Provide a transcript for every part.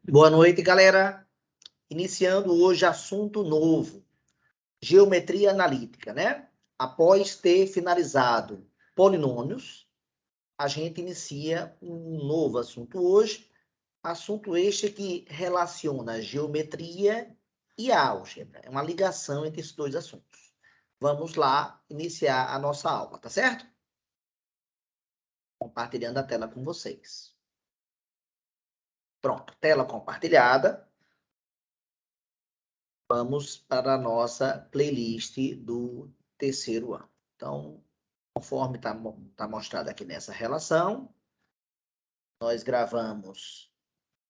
Boa noite, galera. Iniciando hoje assunto novo, geometria analítica, né? Após ter finalizado polinômios, a gente inicia um novo assunto hoje, assunto este que relaciona geometria e álgebra. É uma ligação entre esses dois assuntos. Vamos lá iniciar a nossa aula, tá certo? Compartilhando a tela com vocês. Pronto, tela compartilhada. Vamos para a nossa playlist do terceiro ano. Então, conforme tá mostrado aqui nessa relação, nós gravamos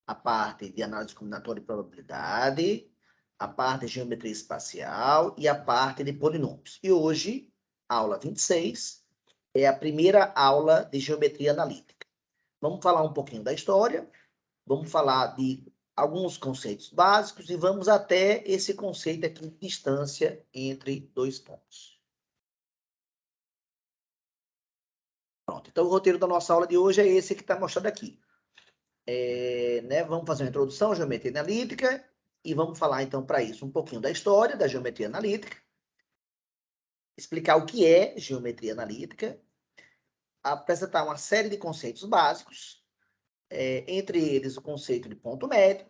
a parte de análise combinatória e probabilidade, a parte de geometria espacial e a parte de polinômios. E hoje, aula 26, é a primeira aula de geometria analítica. Vamos falar um pouquinho da história, vamos falar de alguns conceitos básicos e vamos até esse conceito aqui de distância entre dois pontos. Pronto, então o roteiro da nossa aula de hoje é esse que está mostrado aqui. Vamos fazer uma introdução à geometria analítica e vamos falar então para isso um pouquinho da história da geometria analítica, explicar o que é geometria analítica, apresentar uma série de conceitos básicos, entre eles o conceito de ponto médio,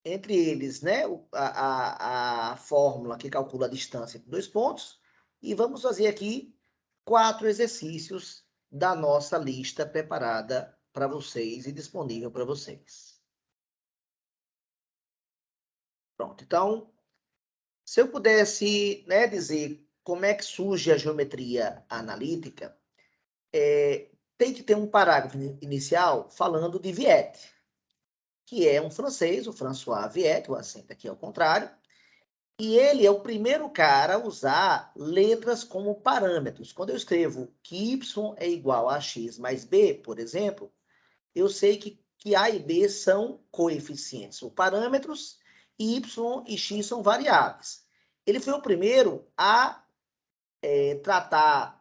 entre eles, né, a fórmula que calcula a distância entre dois pontos, e vamos fazer aqui 4 exercícios da nossa lista preparada para vocês e disponível para vocês. Pronto, então, se eu pudesse, né, dizer como é que surge a geometria analítica, tem que ter um parágrafo inicial falando de Viette, que é um francês, o François Viette, o acento aqui ao contrário, e ele é o primeiro cara a usar letras como parâmetros. Quando eu escrevo que y é igual a x mais b, por exemplo, eu sei que a e b são coeficientes, ou parâmetros, e y e x são variáveis. Ele foi o primeiro a tratar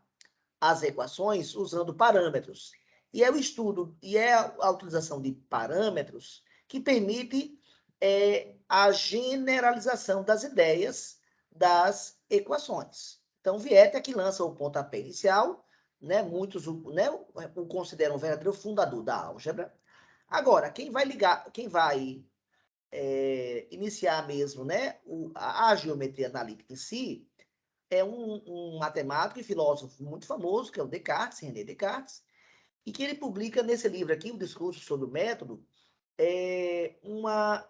as equações usando parâmetros. E é o estudo, e é a utilização de parâmetros que permite a generalização das ideias das equações. Então, Viette é que lança o pontapé inicial, né? Muitos o consideram o verdadeiro fundador da álgebra. Agora, quem vai iniciar mesmo, né, a geometria analítica em si, é um matemático e filósofo muito famoso, que é o Descartes, René Descartes, e que ele publica nesse livro aqui, O Discurso sobre o Método, uma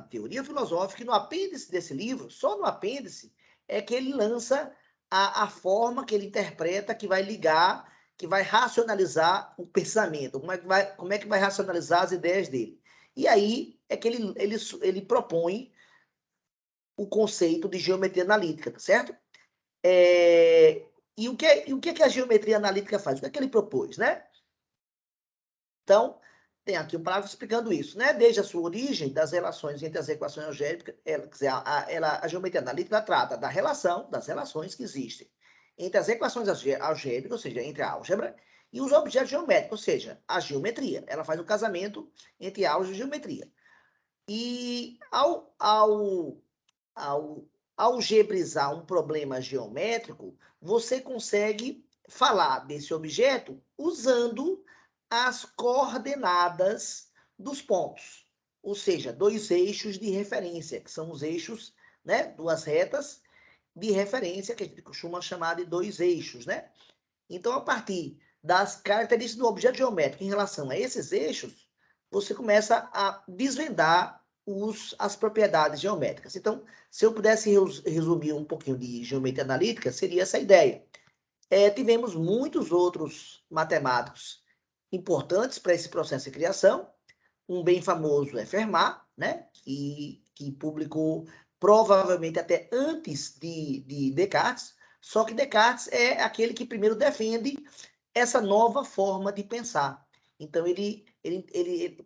teoria filosófica, e no apêndice desse livro, só no apêndice, é que ele lança a forma que ele interpreta, que vai ligar, que vai racionalizar o pensamento, como é que vai racionalizar as ideias dele. E aí é que ele propõe o conceito de geometria analítica, tá certo? E o que a geometria analítica faz? O que é que ele propôs, né? Então, tem aqui um parágrafo explicando isso, né? Desde a sua origem, das relações entre as equações algébricas, a geometria analítica trata das relações que existem entre as equações algébricas, ou seja, entre a álgebra, e os objetos geométricos, ou seja, a geometria. Ela faz o casamento entre álgebra e geometria. E ao algebrizar um problema geométrico, você consegue falar desse objeto usando as coordenadas dos pontos, ou seja, dois eixos de referência, que são os eixos, né, duas retas de referência, que a gente costuma chamar de dois eixos, né? Então, a partir das características do objeto geométrico em relação a esses eixos, você começa a desvendar as propriedades geométricas. Então, se eu pudesse resumir um pouquinho de geometria analítica, seria essa ideia. Tivemos muitos outros matemáticos importantes para esse processo de criação. Um bem famoso é Fermat, né? que publicou provavelmente até antes de Descartes, só que Descartes é aquele que primeiro defende essa nova forma de pensar. Então,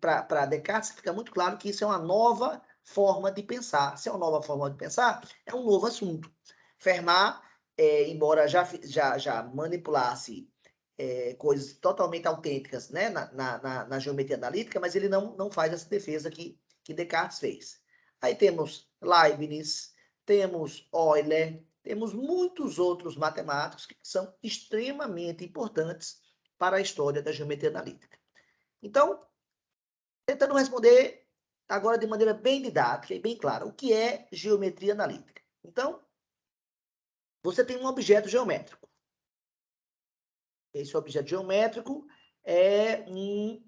para Descartes, fica muito claro que isso é uma nova forma de pensar. Se é uma nova forma de pensar, é um novo assunto. Fermat, embora já manipulasse coisas totalmente autênticas, né, na geometria analítica, mas ele não faz essa defesa que Descartes fez. Aí temos Leibniz, temos Euler, temos muitos outros matemáticos que são extremamente importantes para a história da geometria analítica. Então, tentando responder agora de maneira bem didática e bem clara, o que é geometria analítica? Então, você tem um objeto geométrico. Esse objeto geométrico é um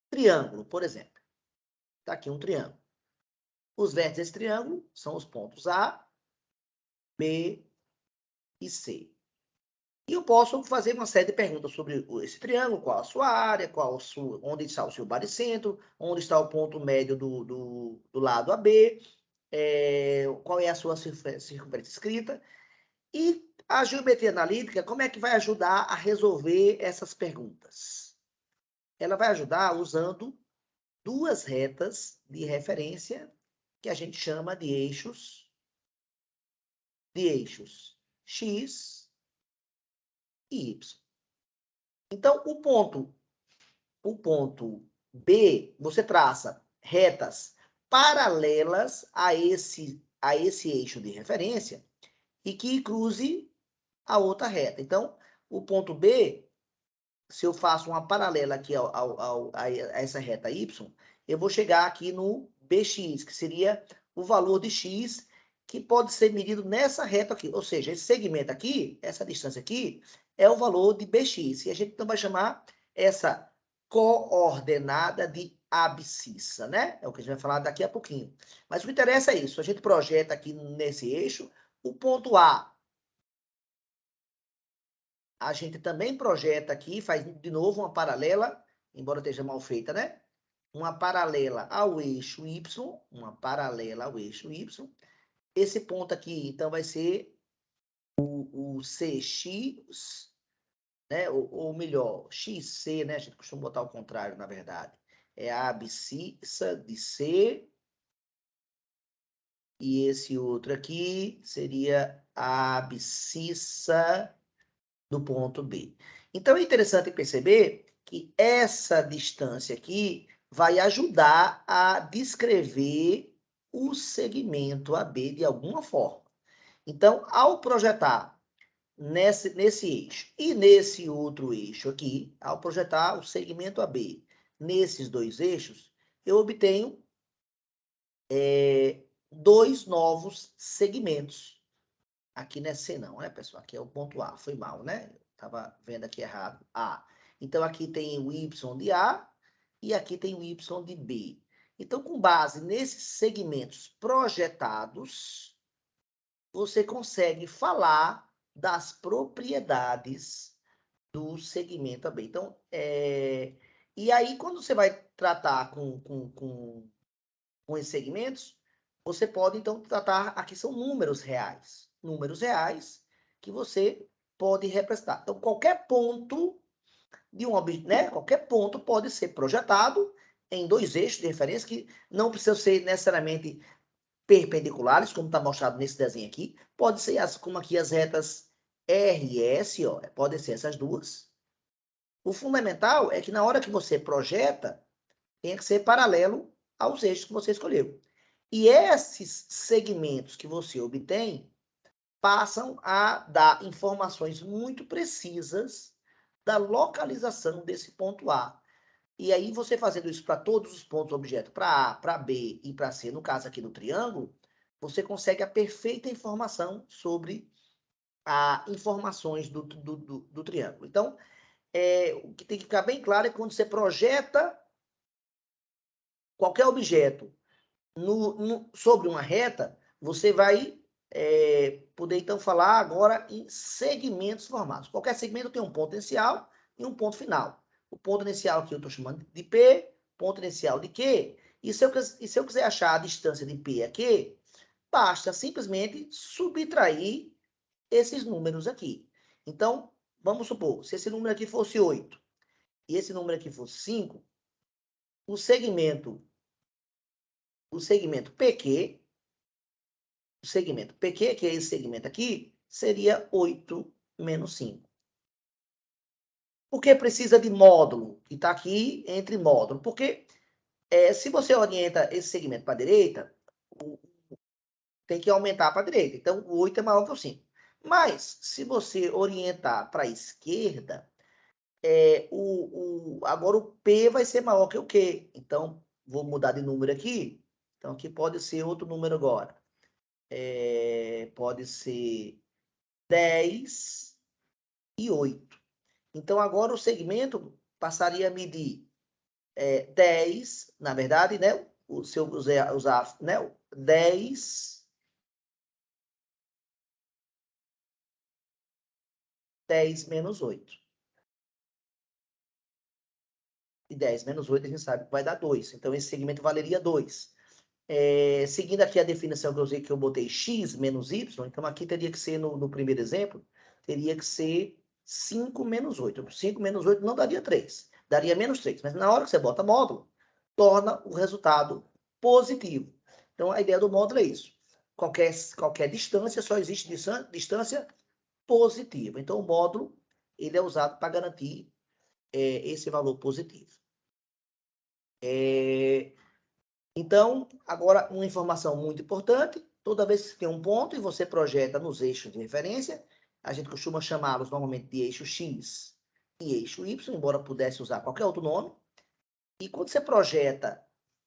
triângulo, por exemplo. Está aqui um triângulo. Os vértices desse triângulo são os pontos A, B e C. E eu posso fazer uma série de perguntas sobre esse triângulo, qual a sua área, onde está o seu baricentro, onde está o ponto médio do lado AB, qual é a sua circunferência escrita. E a geometria analítica, como é que vai ajudar a resolver essas perguntas? Ela vai ajudar usando duas retas de referência que a gente chama de eixos X e Y. Então, o ponto B, você traça retas paralelas a esse eixo de referência e que cruze a outra reta. Então, o ponto B, se eu faço uma paralela aqui a essa reta Y, eu vou chegar aqui no BX, que seria o valor de X, que pode ser medido nessa reta aqui. Ou seja, esse segmento aqui, essa distância aqui, é o valor de BX. E a gente então vai chamar essa coordenada de abscissa, né? É o que a gente vai falar daqui a pouquinho. Mas o que interessa é isso. A gente projeta aqui nesse eixo o ponto A. A gente também projeta aqui, faz de novo uma paralela, embora esteja mal feita, né? Uma paralela ao eixo Y, uma paralela ao eixo Y. Esse ponto aqui, então, vai ser o CX, né? Ou melhor, XC, né? A gente costuma botar o contrário, na verdade. É a abscissa de C. E esse outro aqui seria a abscissa do ponto B. Então, é interessante perceber que essa distância aqui vai ajudar a descrever o segmento AB de alguma forma. Então, ao projetar nesse eixo e nesse outro eixo aqui, ao projetar o segmento AB nesses dois eixos, eu obtenho dois novos segmentos. Aqui não é C não, né, pessoal? Aqui é o ponto A. Foi mal, né? Estava vendo aqui errado. A. Então, aqui tem o Y de A e aqui tem o Y de B. Então, com base nesses segmentos projetados, você consegue falar das propriedades do segmento AB. Então, e aí, quando você vai tratar com esses segmentos, você pode, então, tratar, aqui são números reais que você pode representar. Então, qualquer ponto de um objeto, né? Qualquer ponto pode ser projetado em dois eixos de referência que não precisam ser necessariamente perpendiculares, como está mostrado nesse desenho aqui. Pode ser como aqui as retas R e S, ó, podem ser essas duas. O fundamental é que na hora que você projeta, tem que ser paralelo aos eixos que você escolheu. E esses segmentos que você obtém passam a dar informações muito precisas da localização desse ponto A. E aí, você fazendo isso para todos os pontos do objeto, para A, para B e para C, no caso aqui do triângulo, você consegue a perfeita informação sobre as informações do triângulo. Então, o que tem que ficar bem claro é que quando você projeta qualquer objeto sobre uma reta, você vai poder, então, falar agora em segmentos formados. Qualquer segmento tem um ponto inicial e um ponto final. O ponto inicial aqui eu estou chamando de P, ponto inicial de Q. E se eu quiser achar a distância de P a Q, basta simplesmente subtrair esses números aqui. Então, vamos supor, se esse número aqui fosse 8 e esse número aqui fosse 5, o segmento PQ, que é esse segmento aqui, seria 8 menos 5. Por que precisa de módulo? Que está aqui entre módulo. Porque se você orienta esse segmento para a direita, tem que aumentar para a direita. Então, o 8 é maior que o 5. Mas, se você orientar para a esquerda, agora o P vai ser maior que o Q. Então, vou mudar de número aqui. Então, aqui pode ser outro número agora. Pode ser 10 e 8. Então, agora o segmento passaria a medir 10, na verdade, né? Se eu usar né? 10 menos 8. E 10 menos 8 a gente sabe que vai dar 2. Então, esse segmento valeria 2. Seguindo aqui a definição que eu usei, que eu botei x menos y, então aqui teria que ser, no primeiro exemplo, teria que ser 5 menos 8. 5 menos 8 não daria 3, daria menos 3. Mas na hora que você bota módulo, torna o resultado positivo. Então, a ideia do módulo é isso. Qualquer distância, só existe distância positiva. Então, o módulo ele é usado para garantir esse valor positivo. Então, agora, uma informação muito importante, toda vez que você tem um ponto e você projeta nos eixos de referência, a gente costuma chamá-los normalmente de eixo X e eixo Y, embora pudesse usar qualquer outro nome. E quando você projeta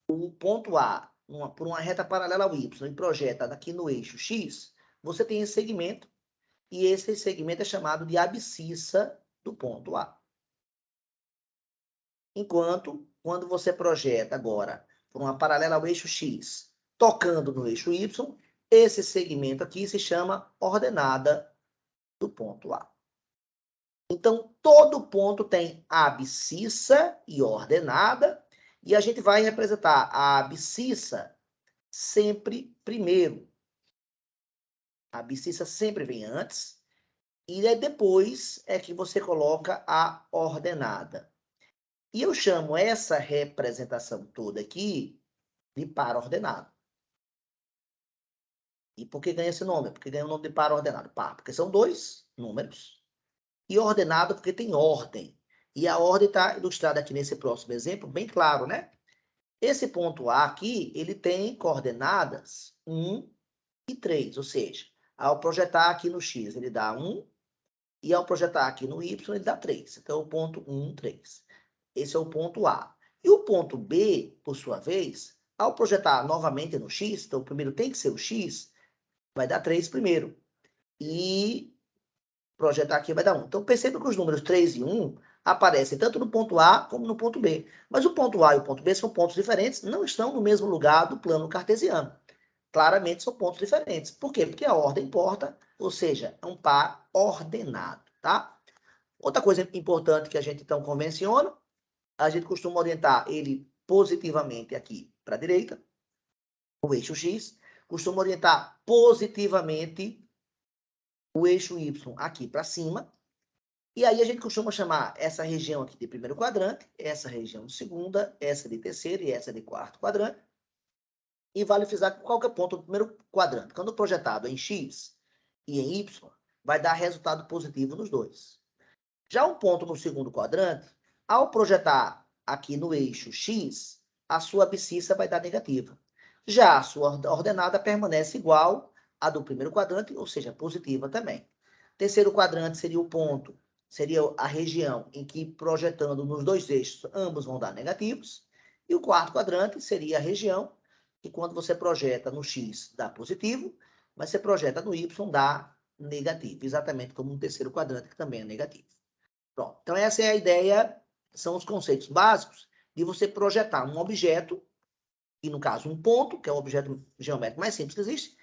o ponto A por uma reta paralela ao Y e projeta aqui no eixo X, você tem esse segmento, e esse segmento é chamado de abscissa do ponto A. Enquanto, quando você projeta agora por uma paralela ao eixo X, tocando no eixo Y, esse segmento aqui se chama ordenada do ponto A. Então, todo ponto tem abscissa e ordenada, e a gente vai representar a abscissa sempre primeiro. A abscissa sempre vem antes, e depois é que você coloca a ordenada. E eu chamo essa representação toda aqui de par ordenado. E por que ganha esse nome? Porque ganha o nome de par ordenado. Par, porque são dois números. E ordenado porque tem ordem. E a ordem está ilustrada aqui nesse próximo exemplo, bem claro, né? Esse ponto A aqui, ele tem coordenadas 1 e 3. Ou seja, ao projetar aqui no X, ele dá 1. E ao projetar aqui no Y, ele dá 3. Então, o ponto 1, 3. Esse é o ponto A. E o ponto B, por sua vez, ao projetar novamente no X, então o primeiro tem que ser o X, vai dar 3 primeiro. E projetar aqui vai dar 1. Então, perceba que os números 3 e 1 aparecem tanto no ponto A como no ponto B. Mas o ponto A e o ponto B são pontos diferentes, não estão no mesmo lugar do plano cartesiano. Claramente são pontos diferentes. Por quê? Porque a ordem importa, ou seja, é um par ordenado, tá? Outra coisa importante que a gente então convenciona, a gente costuma orientar ele positivamente aqui para a direita, o eixo X, costuma orientar positivamente o eixo Y aqui para cima, e aí a gente costuma chamar essa região aqui de primeiro quadrante, essa região de segunda, essa de terceiro e essa de quarto quadrante, e vale frisar que qualquer ponto do primeiro quadrante, quando projetado em X e em Y, vai dar resultado positivo nos dois. Já um ponto no segundo quadrante, ao projetar aqui no eixo X, a sua abscissa vai dar negativa. Já a sua ordenada permanece igual à do primeiro quadrante, ou seja, positiva também. Terceiro quadrante seria o ponto, seria a região em que, projetando nos dois eixos, ambos vão dar negativos. E o quarto quadrante seria a região que, quando você projeta no X, dá positivo, mas você projeta no Y, dá negativo. Exatamente como no terceiro quadrante, que também é negativo. Pronto. Então, essa é a ideia, são os conceitos básicos de você projetar um objeto, e no caso um ponto, que é o objeto geométrico mais simples que existe,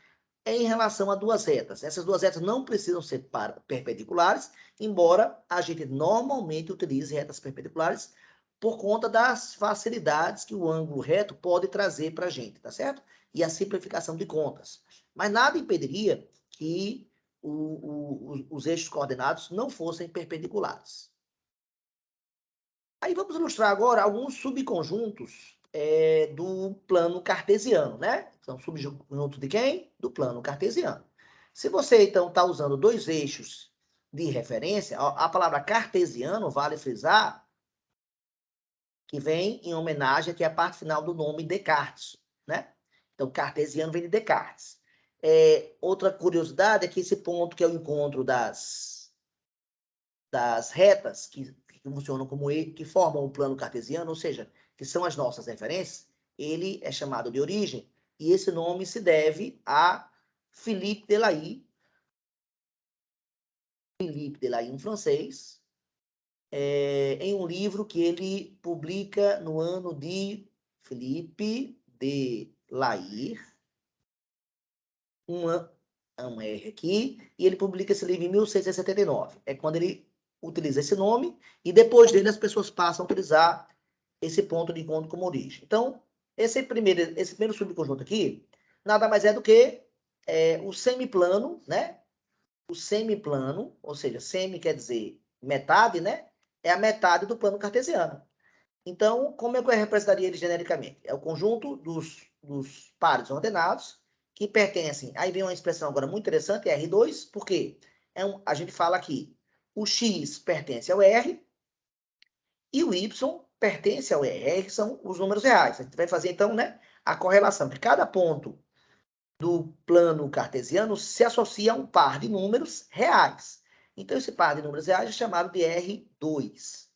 em relação a duas retas. Essas duas retas não precisam ser perpendiculares, embora a gente normalmente utilize retas perpendiculares por conta das facilidades que o ângulo reto pode trazer para a gente, tá certo? E a simplificação de contas. Mas nada impediria que os eixos coordenados não fossem perpendiculares. Aí vamos ilustrar agora alguns subconjuntos do plano cartesiano, né? São subconjuntos de quem? Do plano cartesiano. Se você, então, está usando dois eixos de referência, a palavra cartesiano, vale frisar, que vem em homenagem aqui à parte final do nome Descartes, né? Então, cartesiano vem de Descartes. Outra curiosidade é que esse ponto, que é o encontro das retas, que funcionam como que formam o plano cartesiano, ou seja, que são as nossas referências, ele é chamado de origem, e esse nome se deve a Philippe Delahaye, um francês, em um livro que ele publica no ano de Philippe Delahaye, um R aqui, e ele publica esse livro em 1679. É quando ele utiliza esse nome, e depois dele as pessoas passam a utilizar esse ponto de encontro como origem. Então, esse primeiro subconjunto aqui, nada mais é do que o semiplano, né? O semiplano, ou seja, semi quer dizer metade, né? É a metade do plano cartesiano. Então, como é que eu representaria ele genericamente? É o conjunto dos pares ordenados que pertencem. Aí vem uma expressão agora muito interessante, R2, porque a gente fala aqui, o X pertence ao R e o Y pertence ao R. R são os números reais. A gente vai fazer, então, né, a correlação de cada ponto do plano cartesiano se associa a um par de números reais. Então, esse par de números reais é chamado de R2.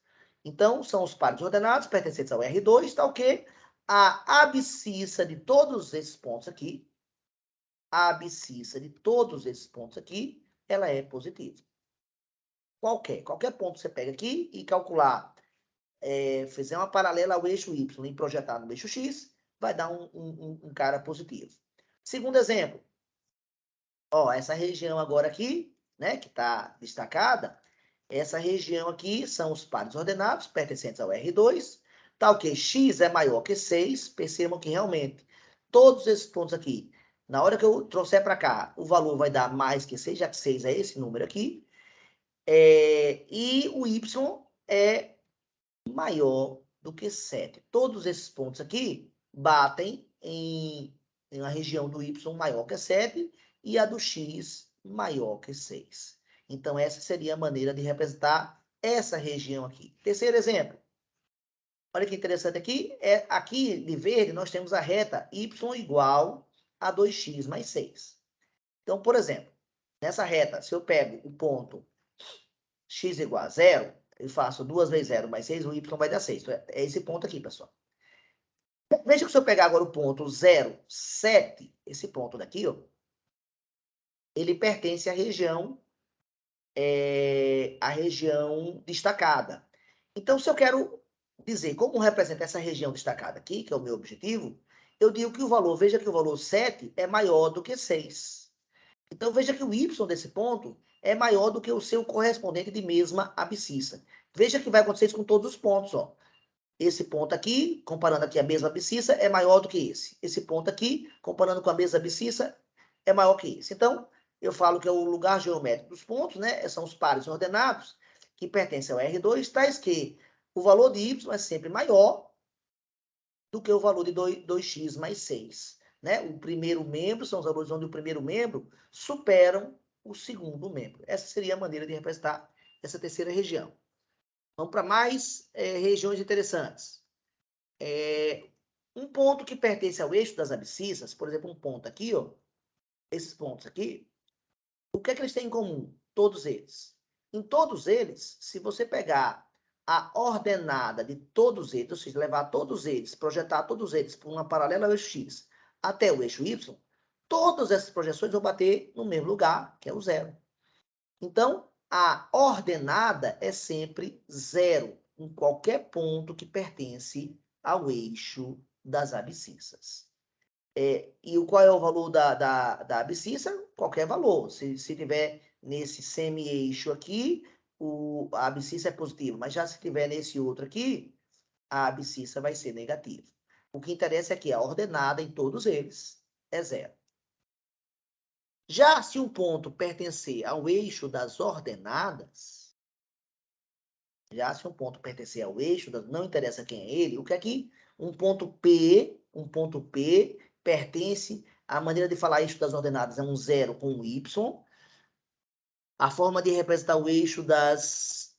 Então, são os pares ordenados pertencentes ao R2, tal que a abscissa de todos esses pontos aqui, ela é positiva. Qualquer ponto você pega aqui e calcular, fizer uma paralela ao eixo Y e projetar no eixo X, vai dar um cara positivo. Segundo exemplo, essa região agora aqui, né, que está destacada, essa região aqui são os pares ordenados pertencentes ao R2, tal que x é maior que 6, percebam que realmente todos esses pontos aqui, na hora que eu trouxer para cá, o valor vai dar mais que 6, já que 6 é esse número aqui, e o y é maior do que 7. Todos esses pontos aqui batem em uma região do y maior que 7 e a do x maior que 6. Então, essa seria a maneira de representar essa região aqui. Terceiro exemplo. Olha que interessante aqui. Aqui, de verde, nós temos a reta y igual a 2x mais 6. Então, por exemplo, nessa reta, se eu pego o ponto x igual a 0, eu faço 2 vezes 0 mais 6, o y vai dar 6. Então, é esse ponto aqui, pessoal. Veja que se eu pegar agora o ponto 0, 7, esse ponto daqui, ó, ele pertence à região destacada. Então, se eu quero dizer como representa essa região destacada aqui, que é o meu objetivo, eu digo que veja que o valor 7 é maior do que 6. Então, veja que o y desse ponto é maior do que o seu correspondente de mesma abscissa. Veja que vai acontecer isso com todos os pontos, ó. Esse ponto aqui, comparando aqui a mesma abscissa, é maior do que esse. Esse ponto aqui, comparando com a mesma abscissa, é maior que esse. Então, eu falo que é o lugar geométrico dos pontos, né? São os pares ordenados que pertencem ao R2, tais que o valor de y é sempre maior do que o valor de 2x mais 6. Né? O primeiro membro, são os valores onde o primeiro membro superam o segundo membro. Essa seria a maneira de representar essa terceira região. Vamos para mais regiões interessantes. Um ponto que pertence ao eixo das abscissas, por exemplo, um ponto aqui, ó, esses pontos aqui, o que é que eles têm em comum? Todos eles. Em todos eles, se você pegar a ordenada de todos eles, ou seja, levar todos eles, projetar todos eles por uma paralela ao eixo X até o eixo Y, todas essas projeções vão bater no mesmo lugar, que é o 0. Então, a ordenada é sempre 0, em qualquer ponto que pertence ao eixo das abscissas. E qual é o valor da abscissa? Qualquer valor. Se tiver nesse semi-eixo aqui, a abscissa é positiva. Mas já se tiver nesse outro aqui, a abscissa vai ser negativa. O que interessa é que a ordenada em todos eles é 0. Já se um ponto pertencer ao eixo das ordenadas, não interessa quem é ele, o que é que um ponto P pertence, a maneira de falar eixo das ordenadas é um 0 com um Y, A forma de representar o eixo das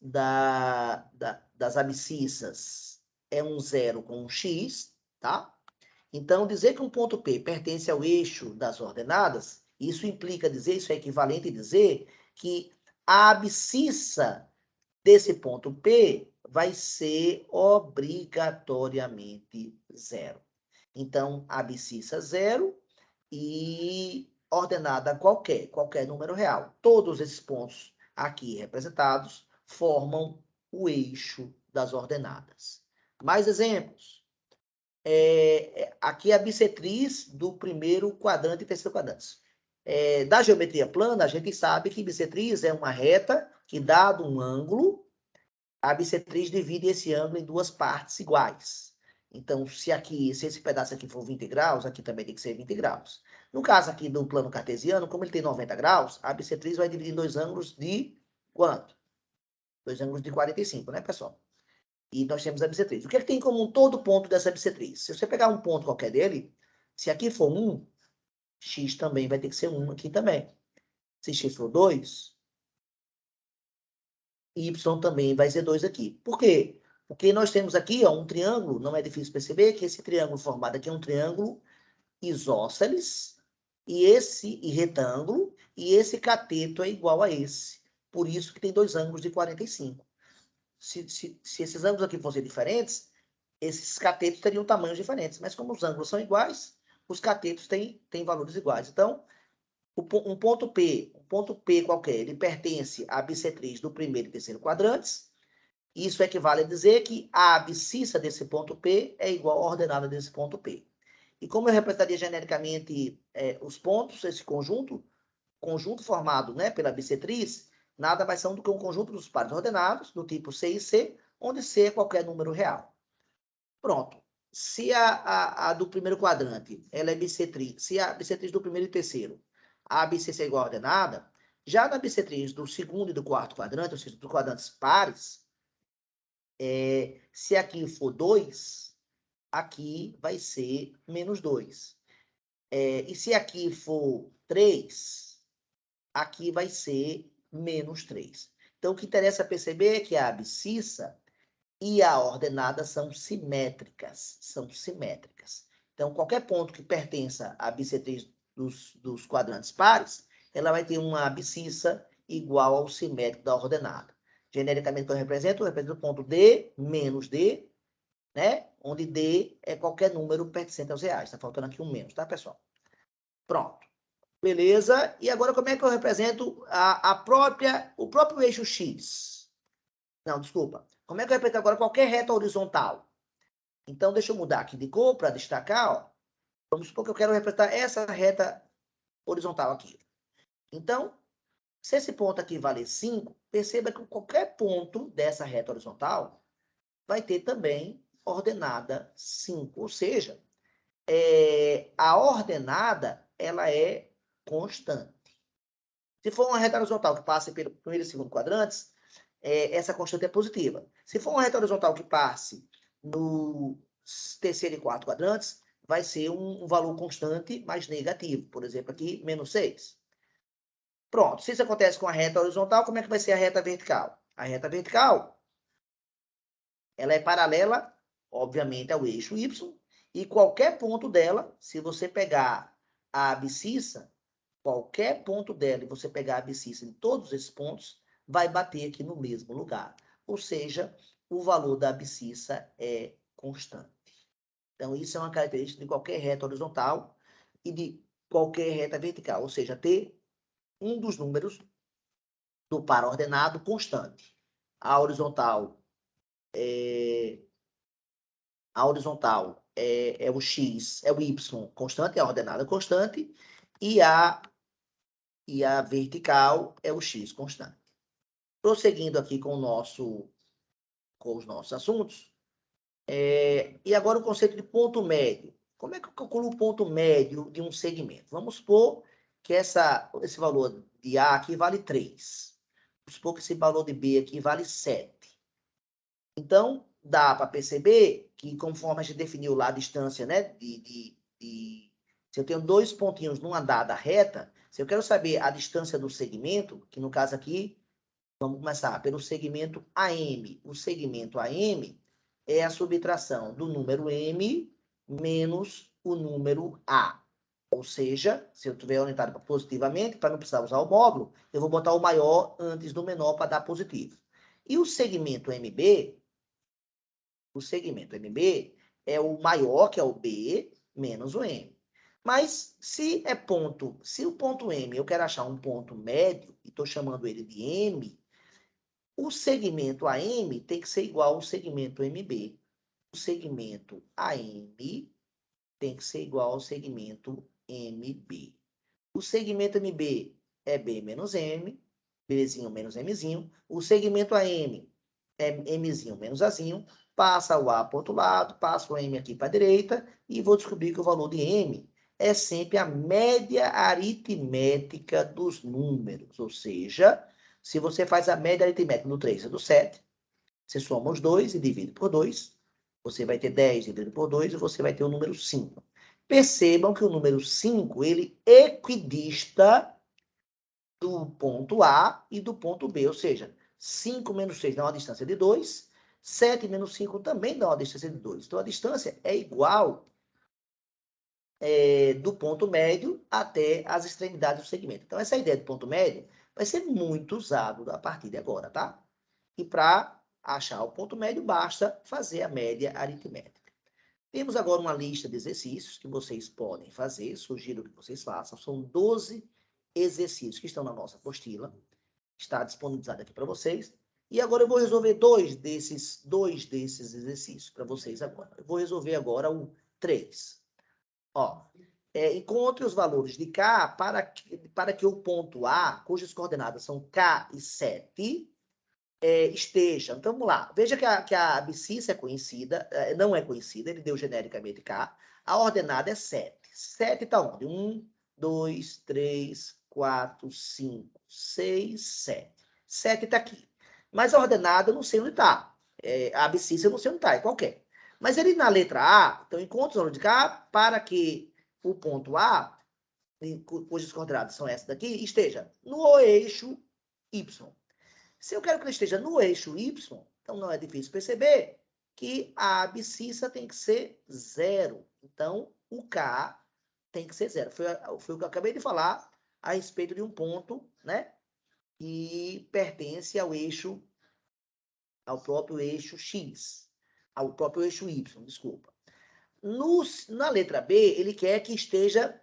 abscissas é um zero com um x, tá? Então, dizer que um ponto P pertence ao eixo das ordenadas, isso implica dizer, isso é equivalente a dizer que a abscissa desse ponto P vai ser obrigatoriamente zero. Então, abscissa zero e ordenada qualquer número real. Todos esses pontos aqui representados formam o eixo das ordenadas. Mais exemplos. Aqui é a bissetriz do primeiro quadrante e terceiro quadrante. Da geometria plana, a gente sabe que bissetriz é uma reta que, dado um ângulo, a bissetriz divide esse ângulo em duas partes iguais. Então, se esse pedaço aqui for 20 graus, aqui também tem que ser 20 graus. No caso aqui do plano cartesiano, como ele tem 90 graus, a bissetriz vai dividir em dois ângulos de quanto? Dois ângulos de 45, né, pessoal? E nós temos a bissetriz. O que é que tem em comum todo ponto dessa bissetriz? Se você pegar um ponto qualquer dele, se aqui for 1, x também vai ter que ser 1 aqui também. Se x for 2, y também vai ser 2 aqui. Por quê? Porque nós temos aqui um triângulo, não é difícil perceber que esse triângulo formado aqui é um triângulo isósceles, e retângulo, e esse cateto é igual a esse. Por isso que tem dois ângulos de 45. Se esses ângulos aqui fossem diferentes, esses catetos teriam tamanhos diferentes. Mas como os ângulos são iguais, os catetos têm valores iguais. Então, um ponto P qualquer, ele pertence à bissetriz do primeiro e terceiro quadrantes. Isso equivale a dizer que a abscissa desse ponto P é igual à ordenada desse ponto P. E como eu representaria genericamente os pontos, esse conjunto formado, né, pela bissetriz, nada mais são do que um conjunto dos pares ordenados, do tipo C e C, onde C é qualquer número real. Pronto. Se a do primeiro quadrante, ela é bissetriz, se a bissetriz do primeiro e terceiro, a abscissa é igual a ordenada, já na bissetriz do segundo e do quarto quadrante, ou seja, dos quadrantes pares, se aqui for 2, aqui vai ser menos 2. E se aqui for 3, aqui vai ser menos 3. Então, o que interessa perceber é que a abscissa e a ordenada são simétricas. Então, qualquer ponto que pertença à bissetriz dos quadrantes pares, ela vai ter uma abscissa igual ao simétrico da ordenada. Genericamente, eu represento o ponto D menos D, né? Onde D é qualquer número pertencente aos reais. Está faltando aqui um menos, tá, pessoal? Pronto. Beleza? E agora, como é que eu represento o próprio eixo X? Não, desculpa. Como é que eu represento agora qualquer reta horizontal? Então, deixa eu mudar aqui de cor para destacar. Ó. Vamos supor que eu quero representar essa reta horizontal aqui. Então, se esse ponto aqui vale 5, perceba que qualquer ponto dessa reta horizontal vai ter também ordenada 5. Ou seja, a ordenada ela é constante. Se for uma reta horizontal que passe pelo primeiro e segundo quadrantes, essa constante é positiva. Se for uma reta horizontal que passe no terceiro e quarto quadrantes, vai ser um valor constante, mas negativo. Por exemplo, aqui, menos 6. Pronto. Se isso acontece com a reta horizontal, como é que vai ser a reta vertical? A reta vertical, ela é paralela, obviamente, ao eixo Y, e qualquer ponto dela, se você pegar a abscissa, qualquer ponto dela, e você pegar a abscissa em todos esses pontos, vai bater aqui no mesmo lugar. Ou seja, o valor da abscissa é constante. Então, isso é uma característica de qualquer reta horizontal e de qualquer reta vertical. Ou seja, ter um dos números do par ordenado constante. A horizontal é o x, é o y constante, é a ordenada constante, e a vertical é o x constante. Prosseguindo aqui com os nossos assuntos, e agora o conceito de ponto médio. Como é que eu calculo o ponto médio de um segmento? Vamos supor que esse valor de A aqui vale 3. Vamos supor que esse valor de B aqui vale 7. Então, dá para perceber que, conforme a gente definiu lá a distância, né, Se eu tenho dois pontinhos numa dada reta, se eu quero saber a distância do segmento, que no caso aqui, vamos começar pelo segmento AM. O segmento AM é a subtração do número M menos o número A. Ou seja, se eu tiver orientado positivamente, para não precisar usar o módulo, eu vou botar o maior antes do menor para dar positivo. E o segmento MB é o maior, que é o B, menos o M. Mas se o ponto M, eu quero achar um ponto médio, e estou chamando ele de M, o segmento AM tem que ser igual ao segmento MB. O segmento AM tem que ser igual ao segmento MB. O segmento MB é B menos M, Bzinho menos Mzinho. O segmento AM é Mzinho menos Azinho. Passa o A para o outro lado, passa o M aqui para a direita e vou descobrir que o valor de M é sempre a média aritmética dos números. Ou seja, se você faz a média aritmética do 3 e do 7, você soma os dois e divide por 2, você vai ter 10 dividido por 2 e você vai ter o número 5. Percebam que o número 5, ele equidista do ponto A e do ponto B, ou seja, 5 menos 6 dá uma distância de 2, 7 menos 5 também dá uma distância de 2. Então, a distância é igual do ponto médio até as extremidades do segmento. Então, essa ideia de ponto médio vai ser muito usado a partir de agora, tá? E para achar o ponto médio, basta fazer a média aritmética. Temos agora uma lista de exercícios que vocês podem fazer, sugiro que vocês façam. São 12 exercícios que estão na nossa apostila. Está disponibilizado aqui para vocês. E agora eu vou resolver dois desses exercícios para vocês agora. Eu vou resolver agora o 3. Ó, encontre os valores de K para que o ponto A, cujas coordenadas são K e 7, esteja. Então, vamos lá. Veja que a abscissa é conhecida, não é conhecida, ele deu genericamente K. A ordenada é 7. 7 está onde? 1, 2, 3, 4, 5, 6, 7. 7 está aqui. Mas a ordenada eu não sei onde está. A abscissa eu não sei onde está, é qualquer. Mas ele na letra A, então encontra os valores de K para que o ponto A, cujas coordenadas são essas daqui, esteja no eixo Y. Se eu quero que ele esteja no eixo Y, então não é difícil perceber que a abscissa tem que ser 0. Então, o K tem que ser 0. Foi o que eu acabei de falar a respeito de um ponto, né? Que pertence ao próprio eixo X. Ao próprio eixo Y, desculpa. Na letra B, ele quer que esteja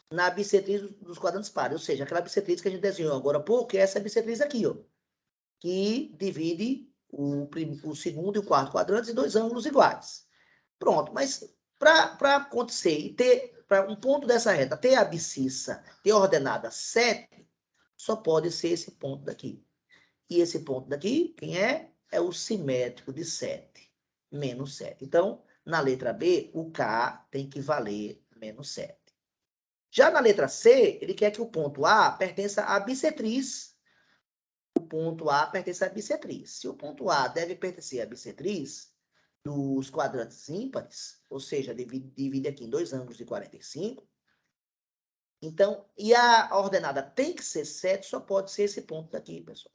na bissetriz dos quadrantes pares, ou seja, aquela bissetriz que a gente desenhou agora há pouco, que é essa bissetriz aqui, ó, que divide o segundo e o quarto quadrantes em dois ângulos iguais. Pronto, mas para acontecer e ter, para um ponto dessa reta ter a abscissa, ter a ordenada 7, só pode ser esse ponto daqui. E esse ponto daqui, quem é? É o simétrico de 7, menos 7. Então, na letra B, o K tem que valer menos 7. Já na letra C, ele quer que o ponto A pertença à bissetriz. O ponto A pertence à bissetriz. Se o ponto A deve pertencer à bissetriz dos quadrantes ímpares, ou seja, divide aqui em dois ângulos de 45, então, e a ordenada tem que ser 7, só pode ser esse ponto daqui, pessoal.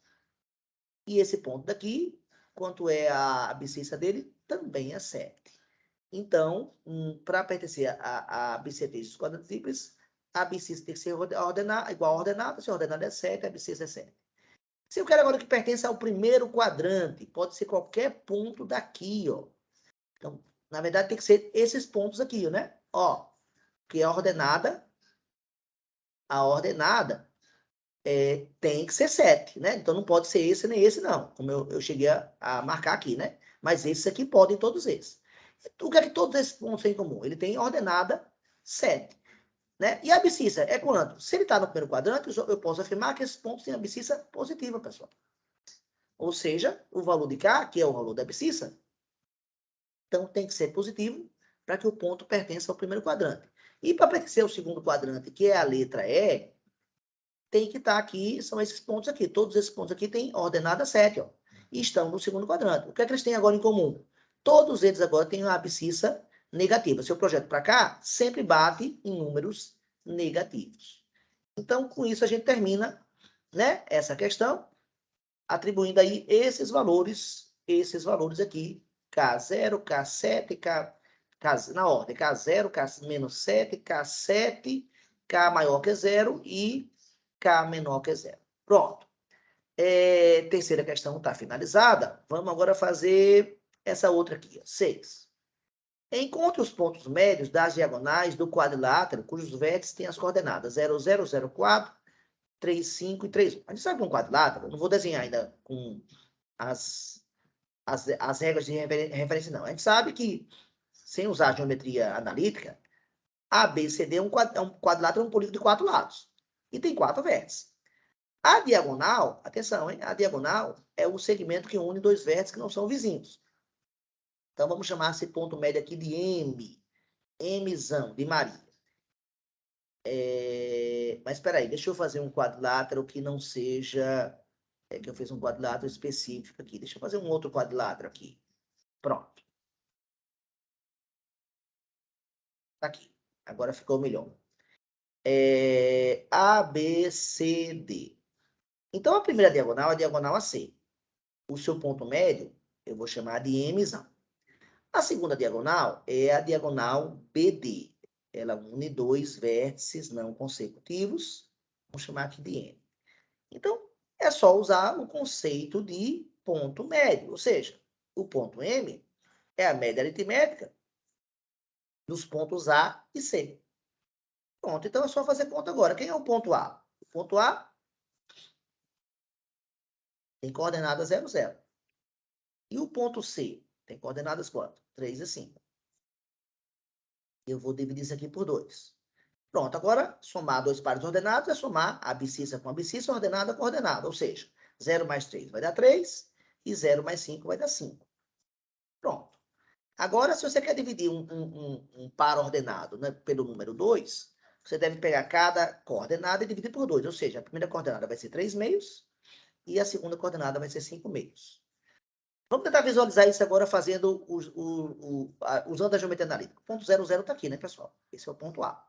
E esse ponto daqui, quanto é a abscissa dele, também é 7. Então, para pertencer à bissetriz dos quadrantes ímpares, a abscissa tem que ser igual a ordenada. Se a ordenada é 7, a abscissa é 7. Se eu quero agora que pertence ao primeiro quadrante, pode ser qualquer ponto daqui, ó. Então, na verdade, tem que ser esses pontos aqui, né? Ó, que a ordenada tem que ser 7, né? Então, não pode ser esse nem esse, não. Como eu cheguei a marcar aqui, né? Mas esses aqui podem, todos esses. O que é que todos esses pontos têm em comum? Ele tem ordenada 7. Né? E a abscissa é quanto? Se ele está no primeiro quadrante, eu posso afirmar que esses pontos têm abscissa positiva, pessoal. Ou seja, o valor de K, que é o valor da abscissa, então tem que ser positivo para que o ponto pertença ao primeiro quadrante. E para pertencer ao segundo quadrante, que é a letra E, tem que estar aqui, são esses pontos aqui. Todos esses pontos aqui têm ordenada 7, ó, e estão no segundo quadrante. O que é que eles têm agora em comum? Todos eles agora têm uma abscissa negativa. Se eu projeto para cá, sempre bate em números negativos. Então, com isso, a gente termina, né, essa questão, atribuindo aí esses valores aqui, K0, K7, K, na ordem, K0, K-7, K7, K maior que 0 e K menor que 0. Pronto. Terceira questão está finalizada. Vamos agora fazer essa outra aqui, 6. Encontre os pontos médios das diagonais do quadrilátero, cujos vértices têm as coordenadas 0, 0, 0, 4, 3, 5 e 3, 1. A gente sabe que um quadrilátero, não vou desenhar ainda com as regras de referência, não. A gente sabe que, sem usar a geometria analítica, ABCD é um quadrilátero, um polígono de 4 lados. E tem 4 vértices. A diagonal, atenção, hein? A diagonal é o segmento que une 2 vértices que não são vizinhos. Então, vamos chamar esse ponto médio aqui de M. Mzão, de Maria. Mas espera aí, deixa eu fazer um quadrilátero que não seja... que eu fiz um quadrilátero específico aqui. Deixa eu fazer um outro quadrilátero aqui. Pronto. Tá aqui. Agora ficou melhor. A, B, C, D. Então, a primeira diagonal é a diagonal AC. O seu ponto médio, eu vou chamar de Mzão. A segunda diagonal é a diagonal BD. Ela une 2 vértices não consecutivos. Vamos chamar aqui de N. Então, é só usar o conceito de ponto médio. Ou seja, o ponto M é a média aritmética dos pontos A e C. Pronto, então é só fazer conta agora. Quem é o ponto A? O ponto A tem coordenada 0, 0. E o ponto C tem coordenadas quanto? 3 e 5. Eu vou dividir isso aqui por 2. Pronto, agora, somar 2 pares ordenados é somar a abscissa com abscissa, ordenada com ordenada. Ou seja, 0 mais 3 vai dar 3 e 0 mais 5 vai dar 5. Pronto. Agora, se você quer dividir um par ordenado, né, pelo número 2, você deve pegar cada coordenada e dividir por 2. Ou seja, a primeira coordenada vai ser 3 meios e a segunda coordenada vai ser 5 meios. Vamos tentar visualizar isso agora fazendo usando a geometria analítica. O ponto 0, 0 está aqui, né, pessoal? Esse é o ponto A.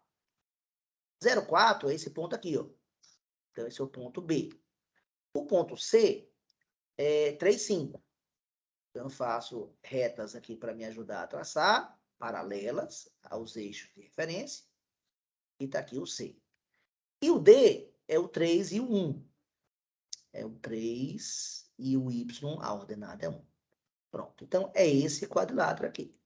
0, 4 é esse ponto aqui, ó. Então, esse é o ponto B. O ponto C é 3, 5. Então, eu faço retas aqui para me ajudar a traçar, paralelas aos eixos de referência. E está aqui o C. E o D é o 3 e o 1. É o 3 e o Y, a ordenada é 1. Pronto. Então, é esse quadrilátero aqui.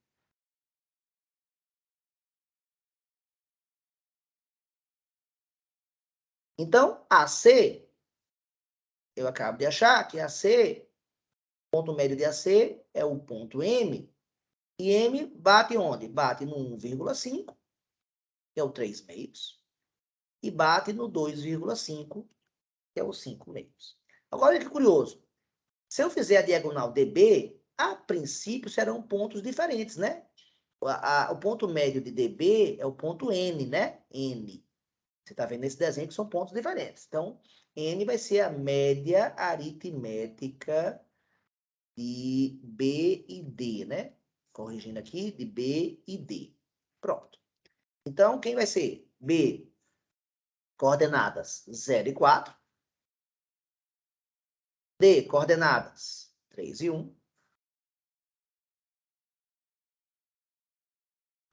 Então, AC, eu acabo de achar que AC, ponto médio de AC é o ponto M. E M bate onde? Bate no 1,5, que é o 3 meios. E bate no 2,5, que é o 5 meios. Agora, olha que curioso. Se eu fizer a diagonal DB, a princípio serão pontos diferentes, né? O ponto médio de DB é o ponto N, né? N. Você está vendo nesse desenho que são pontos diferentes. Então, N vai ser a média aritmética de B e D, né? Corrigindo aqui, de B e D. Pronto. Então, quem vai ser? B, coordenadas 0 e 4. D, coordenadas 3 e 1.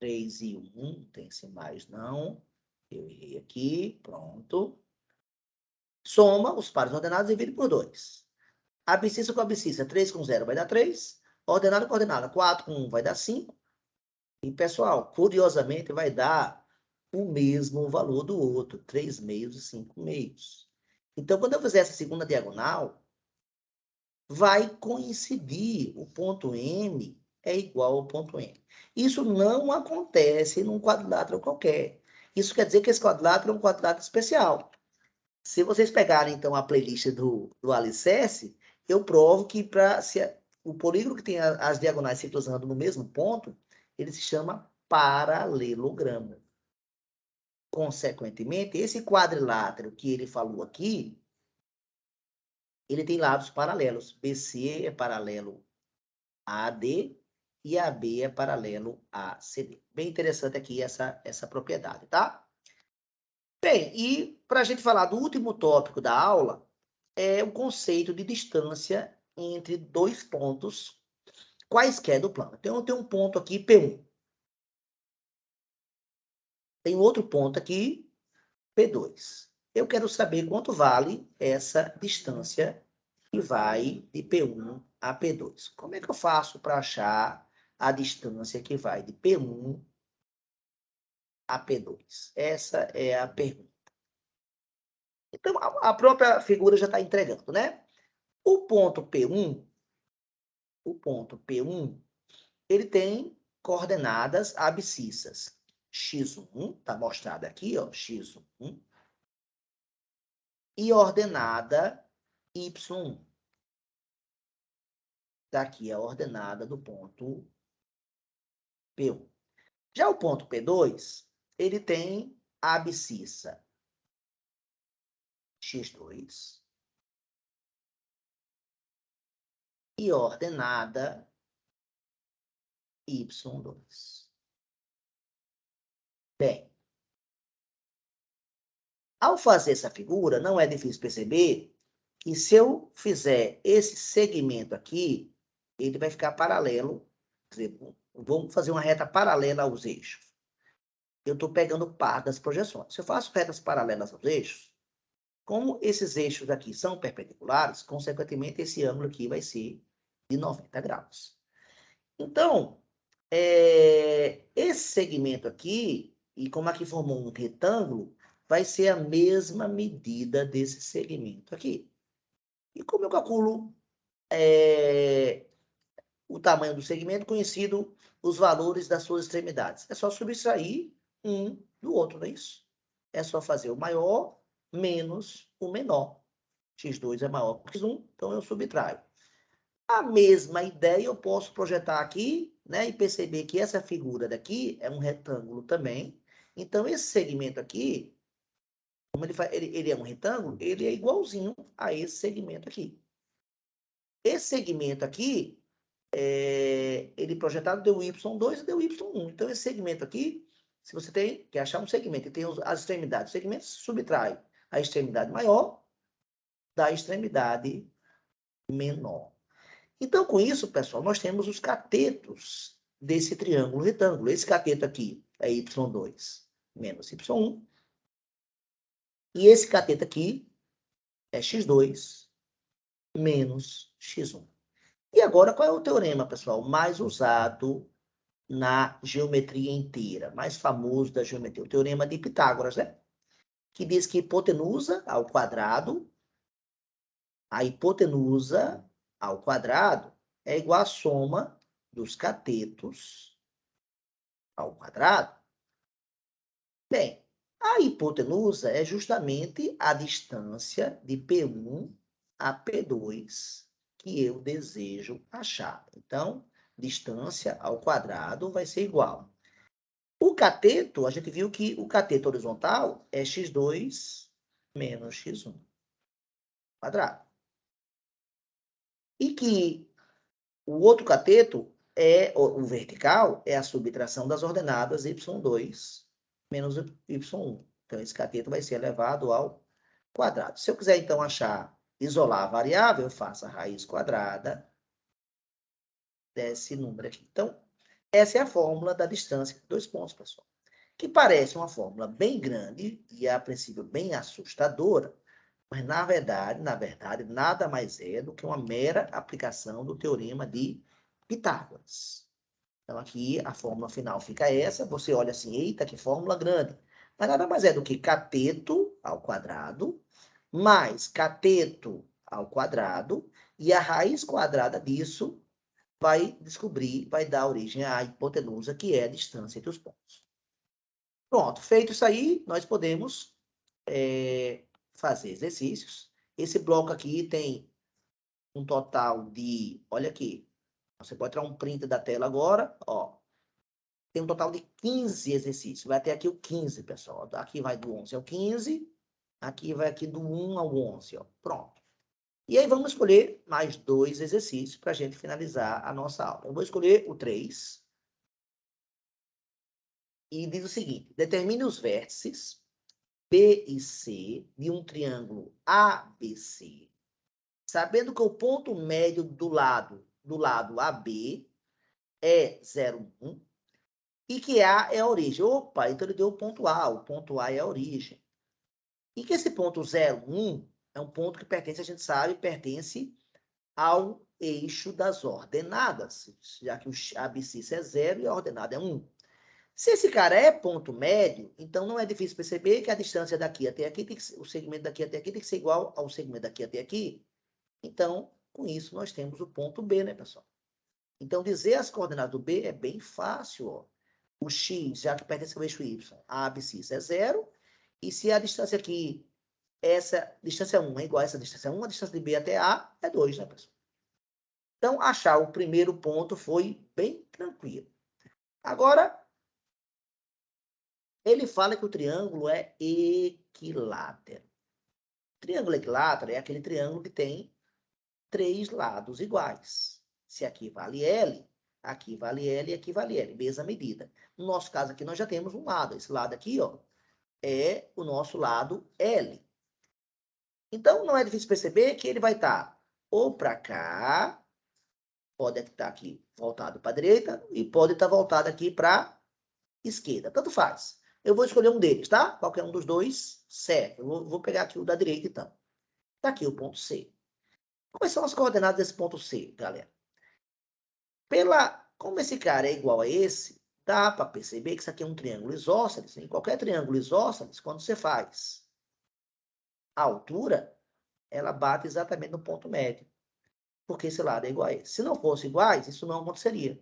3 e 1, não tem esse mais não. Eu errei aqui, pronto. Soma os pares ordenados e divide por 2. Abscissa com abscissa, 3 com 0 vai dar 3. Ordenada com ordenada, 4 com 1 vai dar 5. E, pessoal, curiosamente, vai dar o mesmo valor do outro, 3 meios e 5 meios. Então, quando eu fizer essa segunda diagonal, vai coincidir o ponto M é igual ao ponto N. Isso não acontece num quadrilátero qualquer. Isso quer dizer que esse quadrilátero é um quadrilátero especial. Se vocês pegarem, então, a playlist do Alicerce, eu provo que o polígono que tem as diagonais se cruzando no mesmo ponto, ele se chama paralelogramo. Consequentemente, esse quadrilátero que ele falou aqui, ele tem lados paralelos. BC é paralelo a AD e AB é paralelo a CD. Bem interessante aqui essa propriedade, tá? Bem, e para a gente falar do último tópico da aula, é o conceito de distância entre dois pontos quaisquer do plano. Então, eu tenho um ponto aqui, P1. Tem outro ponto aqui, P2. Eu quero saber quanto vale essa distância que vai de P1 a P2. Como é que eu faço para achar a distância que vai de P1 a P2? Essa é a pergunta. Então, a própria figura já está entregando, né? O ponto P1, ele tem coordenadas abscissas. X1, está mostrado aqui, ó, X1, e ordenada Y1. Daqui é a ordenada do ponto P1. Já o ponto P2, ele tem a abscissa X2 e ordenada Y2. Bem, ao fazer essa figura, não é difícil perceber que se eu fizer esse segmento aqui, ele vai ficar paralelo, quer dizer, vamos fazer uma reta paralela aos eixos. Eu estou pegando par das projeções. Se eu faço retas paralelas aos eixos, como esses eixos aqui são perpendiculares, consequentemente, esse ângulo aqui vai ser de 90 graus. Então, esse segmento aqui, e como aqui formou um retângulo, vai ser a mesma medida desse segmento aqui. E como eu calculo o tamanho do segmento, conhecido os valores das suas extremidades? É só subtrair um do outro, não é isso? É só fazer o maior menos o menor. X2 é maior que X1, então eu subtraio. A mesma ideia eu posso projetar aqui, né, e perceber que essa figura daqui é um retângulo também. Então, esse segmento aqui, como ele é um retângulo, ele é igualzinho a esse segmento aqui. Esse segmento aqui, ele projetado deu Y2 e deu Y1. Então, esse segmento aqui, se você quer achar um segmento e tem as extremidades, o segmento subtrai a extremidade maior da extremidade menor. Então, com isso, pessoal, nós temos os catetos desse triângulo retângulo. Esse cateto aqui é Y2 menos Y1. E esse cateto aqui é X2 menos X1. E agora, qual é o teorema, pessoal, mais usado na geometria inteira, mais famoso da geometria? O teorema de Pitágoras, né? Que diz que a hipotenusa ao quadrado é igual à soma dos catetos ao quadrado. Bem, a hipotenusa é justamente a distância de P1 a P2 que eu desejo achar. Então, distância ao quadrado vai ser igual. O cateto, a gente viu que o cateto horizontal é x2 menos x1 quadrado. E que o outro cateto, o vertical, é a subtração das ordenadas y2 menos y1. Então, esse cateto vai ser elevado ao quadrado. Se eu quiser, então, isolar a variável, eu faço a raiz quadrada desse número aqui. Então, essa é a fórmula da distância entre dois pontos, pessoal. Que parece uma fórmula bem grande e, a princípio, bem assustadora, mas, na verdade, nada mais é do que uma mera aplicação do teorema de Pitágoras. Então, aqui, a fórmula final fica essa. Você olha assim, eita, que fórmula grande. Mas nada mais é do que cateto ao quadrado, mais cateto ao quadrado, e a raiz quadrada disso vai dar origem à hipotenusa, que é a distância entre os pontos. Pronto, feito isso aí, nós podemos fazer exercícios. Esse bloco aqui tem um total de, olha aqui, você pode tirar um print da tela agora, ó. Tem um total de 15 exercícios. Vai até aqui o 15, pessoal. Aqui vai do 11 ao 15, aqui vai aqui do 1 ao 11, ó. Pronto. E aí vamos escolher mais 2 exercícios para a gente finalizar a nossa aula. Eu vou escolher o 3. E diz o seguinte: determine os vértices B e C de um triângulo ABC, sabendo que o ponto médio do lado AB é 0,1 e que A é a origem. Opa, então ele deu o ponto A é a origem. E que esse ponto 0,1 é um ponto que pertence, a gente sabe, pertence ao eixo das ordenadas, já que o abscissa é 0 e a ordenada é 1. Se esse cara é ponto médio, então não é difícil perceber que a distância daqui até aqui, o segmento daqui até aqui tem que ser igual ao segmento daqui até aqui. Então, com isso, nós temos o ponto B, né, pessoal? Então, dizer as coordenadas do B é bem fácil, ó. O x, já que pertence ao eixo y, a abscissa é 0. E se a distância aqui, essa distância 1 é igual a essa distância 1, a distância de B até A é 2, né, pessoal? Então, achar o primeiro ponto foi bem tranquilo. Agora, ele fala que o triângulo é equilátero. O triângulo equilátero é aquele triângulo que tem 3 lados iguais. Se aqui vale L, aqui vale L e aqui vale L, mesma medida. No nosso caso aqui, nós já temos um lado. Esse lado aqui, ó, é o nosso lado L. Então, não é difícil perceber que ele vai estar ou para cá, pode estar aqui voltado para a direita, e pode estar voltado aqui para a esquerda. Tanto faz. Eu vou escolher um deles, tá? Qualquer um dos dois serve. Eu vou pegar aqui o da direita, então. Tá aqui o ponto C. Quais são as coordenadas desse ponto C, galera? Como esse cara é igual a esse, dá para perceber que isso aqui é um triângulo isósceles. Em qualquer triângulo isósceles, quando você faz a altura, ela bate exatamente no ponto médio. Porque esse lado é igual a esse. Se não fosse iguais, isso não aconteceria.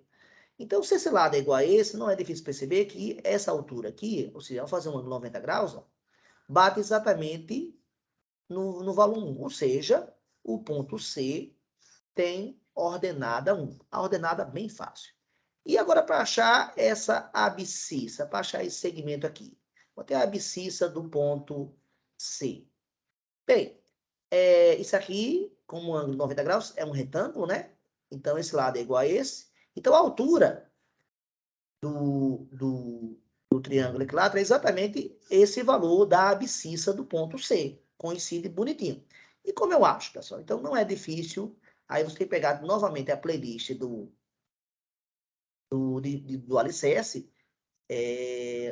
Então, se esse lado é igual a esse, não é difícil perceber que essa altura aqui, ou seja, ao fazer um ângulo 90 graus, ó, bate exatamente no valor 1. Ou seja, o ponto C tem ordenada 1. A ordenada bem fácil. E agora, para achar essa abscissa, para achar esse segmento aqui. Vou ter a abscissa do ponto C. Bem, isso aqui, como um ângulo 90 graus, é um retângulo, né? Então, esse lado é igual a esse. Então, a altura do triângulo equilátero é exatamente esse valor da abscissa do ponto C. Coincide bonitinho. E como eu acho, pessoal? Então, não é difícil. Aí você tem que pegar novamente a playlist do Alicerce,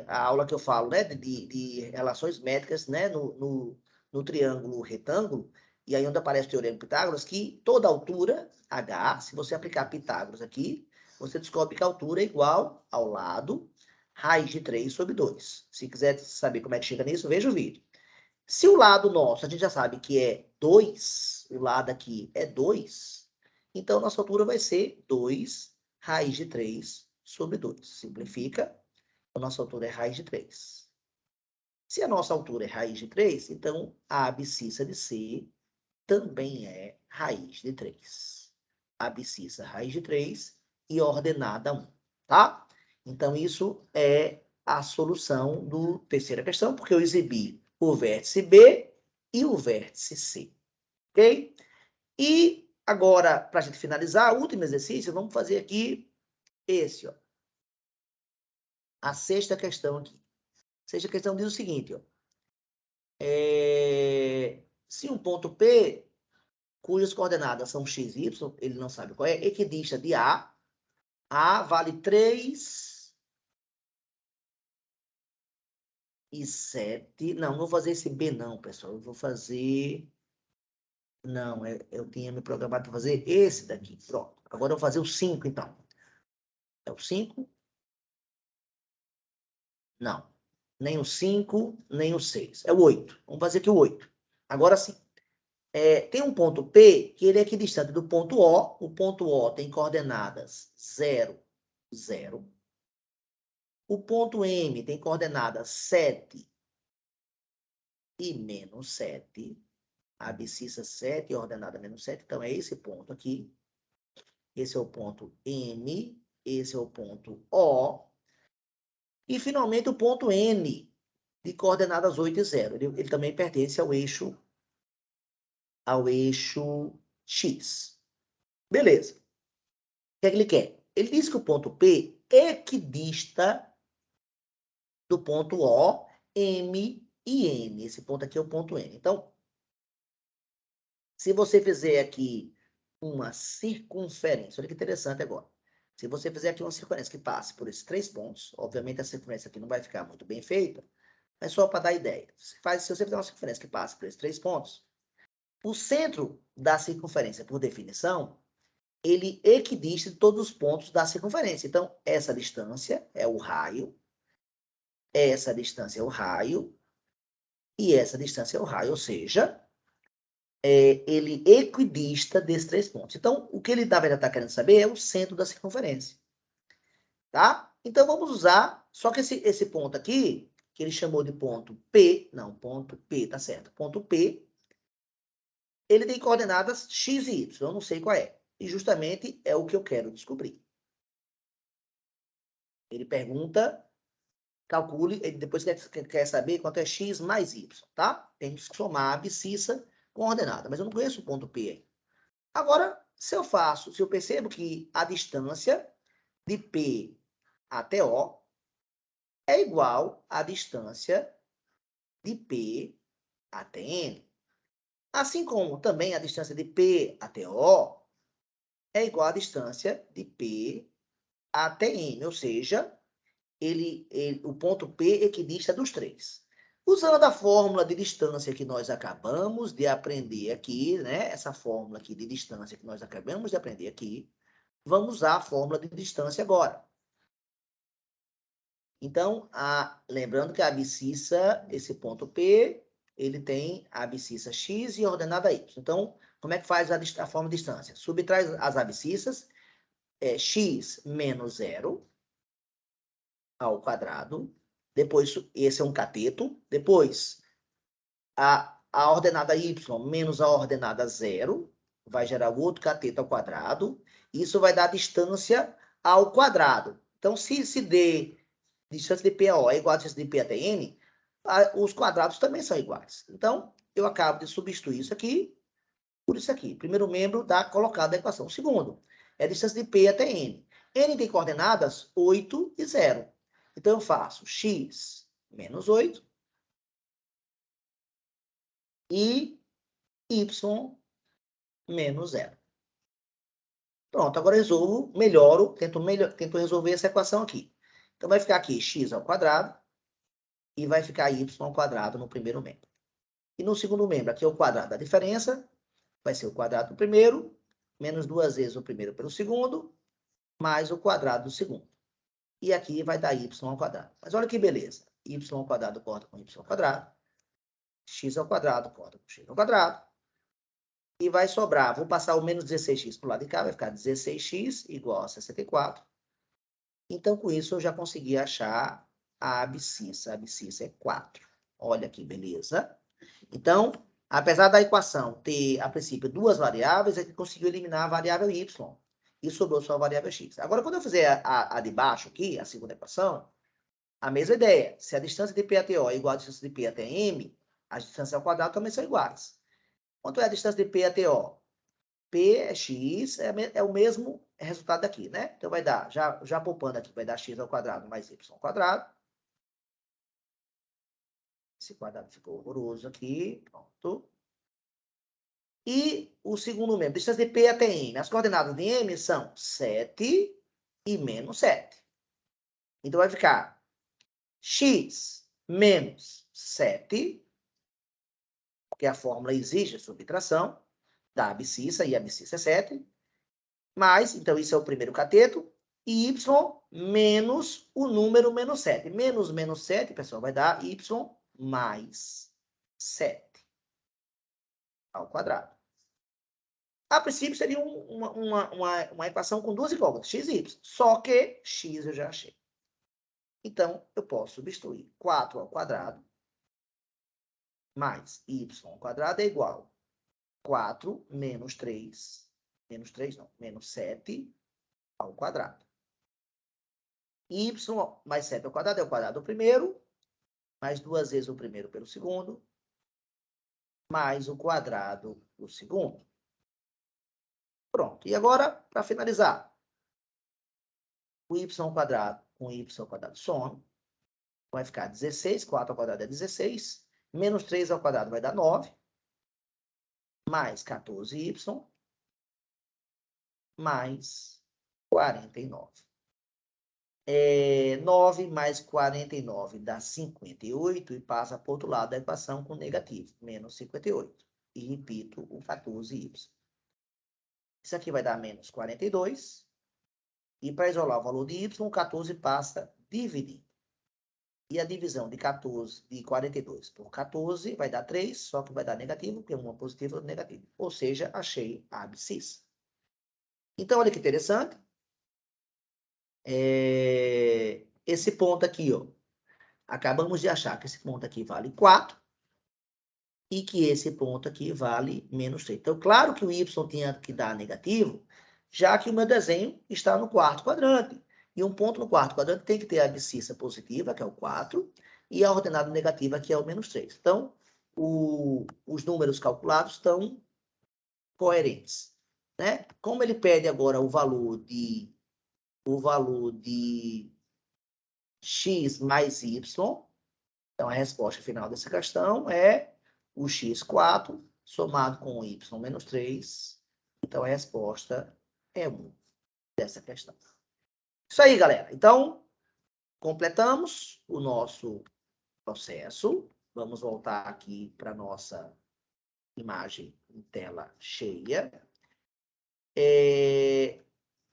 a aula que eu falo, né, de relações métricas, né, no triângulo retângulo, e aí onde aparece o teorema de Pitágoras, que toda altura, H, se você aplicar Pitágoras aqui, você descobre que a altura é igual ao lado raiz de 3 sobre 2. Se quiser saber como é que chega nisso, veja o vídeo. Se o lado nosso, a gente já sabe que é 2, o lado aqui é 2, então nossa altura vai ser 2 raiz de 3 sobre 2. Simplifica, a nossa altura é raiz de 3. Se a nossa altura é raiz de 3, então a abscissa de C também é raiz de 3. Abscissa raiz de 3 e ordenada 1, tá? Então, isso é a solução do terceira questão, porque eu exibi o vértice B e o vértice C, ok? E agora, para a gente finalizar, o último exercício, vamos fazer aqui esse, ó. A sexta questão aqui. A sexta questão diz o seguinte, ó. Se um ponto P, cujas coordenadas são x e y, ele não sabe qual é, equidista de A vale 3 e 7. Não, não vou fazer esse B não, pessoal. Eu vou fazer... Não, eu tinha me programado para fazer esse daqui. Pronto. Agora eu vou fazer o 5, então. É o 5? Não. Nem o 5, nem o 6. É o 8. Vamos fazer aqui o 8. Agora sim. Tem um ponto P que ele é equidistante do ponto O. O ponto O tem coordenadas 0, 0. O ponto M tem coordenadas 7 e menos 7. A abscissa 7 e a ordenada menos 7. Então, é esse ponto aqui. Esse é o ponto M. Esse é o ponto O. E, finalmente, o ponto N, de coordenadas 8 e 0. Ele também pertence ao eixo ao eixo X. Beleza. O que é que ele quer? Ele diz que o ponto P equidista do ponto O, M e N. Esse ponto aqui é o ponto N. Então, se você fizer aqui uma circunferência, olha que interessante agora. Se você fizer aqui uma circunferência que passe por esses 3 pontos, obviamente a circunferência aqui não vai ficar muito bem feita, mas só para dar ideia. Se você fizer uma circunferência que passe por esses 3 pontos, o centro da circunferência, por definição, ele equidista todos os pontos da circunferência. Então, essa distância é o raio, essa distância é o raio, e essa distância é o raio, ou seja, ele equidista desses 3 pontos. Então, o que ele na verdade está querendo saber é o centro da circunferência. Tá? Então, vamos usar, só que esse ponto aqui, que ele chamou de ponto P, não, ponto P, tá certo, ponto P, ele tem coordenadas x e y, eu não sei qual é. E justamente é o que eu quero descobrir. Ele pergunta, calcule, ele depois quer saber quanto é x mais y, tá? Temos que somar a abscissa com a ordenada, mas eu não conheço o ponto P aí. Agora, se eu percebo que a distância de P até O é igual à distância de P até N. Assim como também a distância de P até O é igual à distância de P até N, ou seja, o ponto P equidista dos 3. Usando a fórmula de distância que nós acabamos de aprender aqui, né? Essa fórmula aqui de distância que nós acabamos de aprender aqui, vamos usar a fórmula de distância agora. Então, lembrando que a abscissa, esse ponto P, ele tem a abscissa x e a ordenada y. Então, como é que faz a forma de distância? Subtrai as abscissas, x menos 0 ao quadrado. Depois, esse é um cateto. Depois, a ordenada y menos a ordenada 0 vai gerar o outro cateto ao quadrado. Isso vai dar a distância ao quadrado. Então, se d, distância de P a O é igual a distância de P até N, os quadrados também são iguais. Então, eu acabo de substituir isso aqui por isso aqui. Primeiro membro da colocada da equação. O segundo é a distância de P até N. N tem coordenadas 8 e 0. Então, eu faço x menos 8 e y menos 0. Pronto, agora eu melhoro, tento resolver essa equação aqui. Então, vai ficar aqui x ao quadrado e vai ficar y ao quadrado no primeiro membro. E no segundo membro, aqui é o quadrado da diferença, vai ser o quadrado do primeiro, menos 2 vezes o primeiro pelo segundo, mais o quadrado do segundo. E aqui vai dar y ao quadrado. Mas olha que beleza. Y ao quadrado corta com y ao quadrado. X ao quadrado corta com x ao quadrado. E vai sobrar, vou passar o menos 16x para o lado de cá, vai ficar 16x igual a 64. Então, com isso, eu já consegui achar a abscissa. A abscissa é 4. Olha que beleza. Então, apesar da equação ter, a princípio, 2 variáveis, a gente conseguiu eliminar a variável y. E sobrou só a variável x. Agora, quando eu fizer a de baixo aqui, a segunda equação, a mesma ideia. Se a distância de P até O é igual à distância de P até M, as distâncias ao quadrado também são iguais. Quanto é a distância de P até O? P é x, é o mesmo resultado daqui, né? Então, vai dar, já poupando aqui, vai dar x ao quadrado mais y ao quadrado. Esse quadrado ficou horroroso aqui. Pronto. E o segundo membro, distância de P até M. As coordenadas de M são 7 e menos 7. Então, vai ficar x menos 7, porque a fórmula exige a subtração da abscissa, e a abscissa é 7. Mais, então, isso é o primeiro cateto. E y menos o número menos 7. Menos 7, pessoal, vai dar y mais 7 ao quadrado. A princípio, seria uma equação com 2 incógnitas, x e y. Só que x eu já achei. Então, eu posso substituir 4 ao quadrado mais y ao quadrado é igual a 4 menos 3, menos 7 ao quadrado. Y mais 7 ao quadrado é o quadrado do primeiro, mais 2 vezes o primeiro pelo segundo, mais o quadrado do segundo. Pronto. E agora, para finalizar, o y quadrado com y quadrado some. Vai ficar 16, 4 ao quadrado é 16, menos 3 ao quadrado vai dar 9, mais 14y, mais 49. 9 mais 49 dá 58 e passa para o outro lado da equação com negativo, menos 58. E repito o 14y. Isso aqui vai dar menos 42. E para isolar o valor de y, o 14 passa dividindo. E a divisão de 42 por 14 vai dar 3, só que vai dar negativo, porque uma positiva e outra negativa. Ou seja, achei a abscissa. Então, olha que interessante. Esse ponto aqui, ó, acabamos de achar que esse ponto aqui vale 4 e que esse ponto aqui vale menos 3. Então, claro que o y tinha que dar negativo, já que o meu desenho está no quarto quadrante. E um ponto no quarto quadrante tem que ter a abscissa positiva, que é o 4, e a ordenada negativa, que é o menos 3. Então, os números calculados estão coerentes, né? Como ele pede agora o valor de x mais y, então a resposta final dessa questão é o x4 somado com o y menos 3. Então a resposta é 1 dessa questão. Isso aí, galera. Então, completamos o nosso processo. Vamos voltar aqui para a nossa imagem em tela cheia.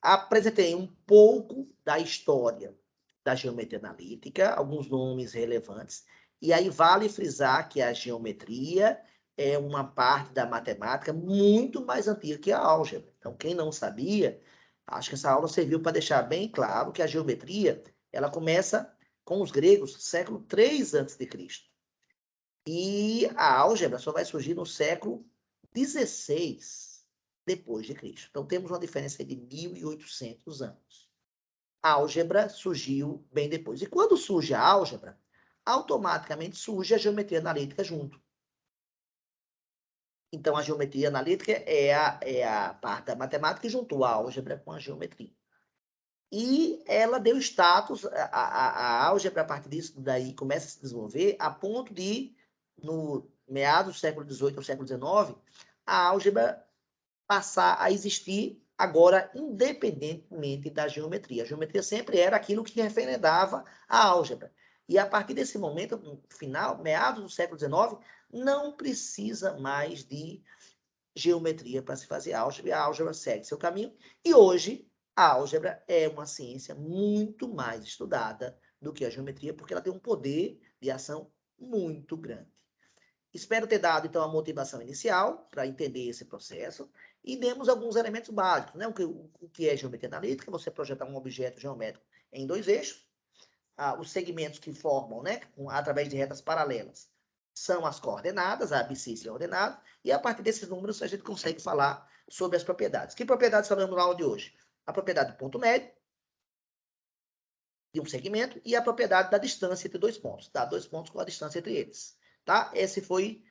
Apresentei um pouco da história da geometria analítica, alguns nomes relevantes. E aí vale frisar que a geometria é uma parte da matemática muito mais antiga que a álgebra. Então, quem não sabia, acho que essa aula serviu para deixar bem claro que a geometria, ela começa com os gregos, século 3 a.C. E a álgebra só vai surgir no século 16 depois de Cristo. Então, temos uma diferença de 1.800 anos. A álgebra surgiu bem depois. E quando surge a álgebra, automaticamente surge a geometria analítica junto. Então, a geometria analítica é a parte da matemática que juntou a álgebra com a geometria. E ela deu status, a álgebra, a partir disso, daí começa a se desenvolver, a ponto de, no meados do século XVIII ao século XIX, a álgebra passar a existir agora independentemente da geometria. A geometria sempre era aquilo que referendava a álgebra. E a partir desse momento, no final, meados do século XIX, não precisa mais de geometria para se fazer álgebra, e a álgebra segue seu caminho. E hoje, a álgebra é uma ciência muito mais estudada do que a geometria, porque ela tem um poder de ação muito grande. Espero ter dado, então, a motivação inicial para entender esse processo e demos alguns elementos básicos, né? O que é geometria analítica? Você projetar um objeto geométrico em 2 eixos. Os segmentos que formam, né, através de retas paralelas, são as coordenadas, a abscissa e a ordenada, e a partir desses números a gente consegue falar sobre as propriedades. Que propriedades falamos na aula de hoje? A propriedade do ponto médio de um segmento e a propriedade da distância entre 2 pontos, tá? 2 pontos com a distância entre eles, tá? Esse foi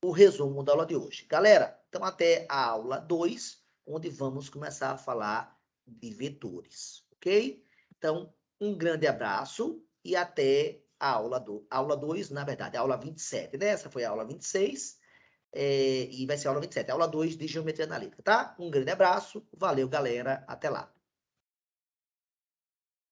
o resumo da aula de hoje. Galera, então até a aula 2, onde vamos começar a falar de vetores, ok? Então, um grande abraço e até a aula 2, na verdade, a aula 27, né? Essa foi a aula 26, e vai ser a aula 27, a aula 2 de geometria analítica, tá? Um grande abraço, valeu, galera, até lá.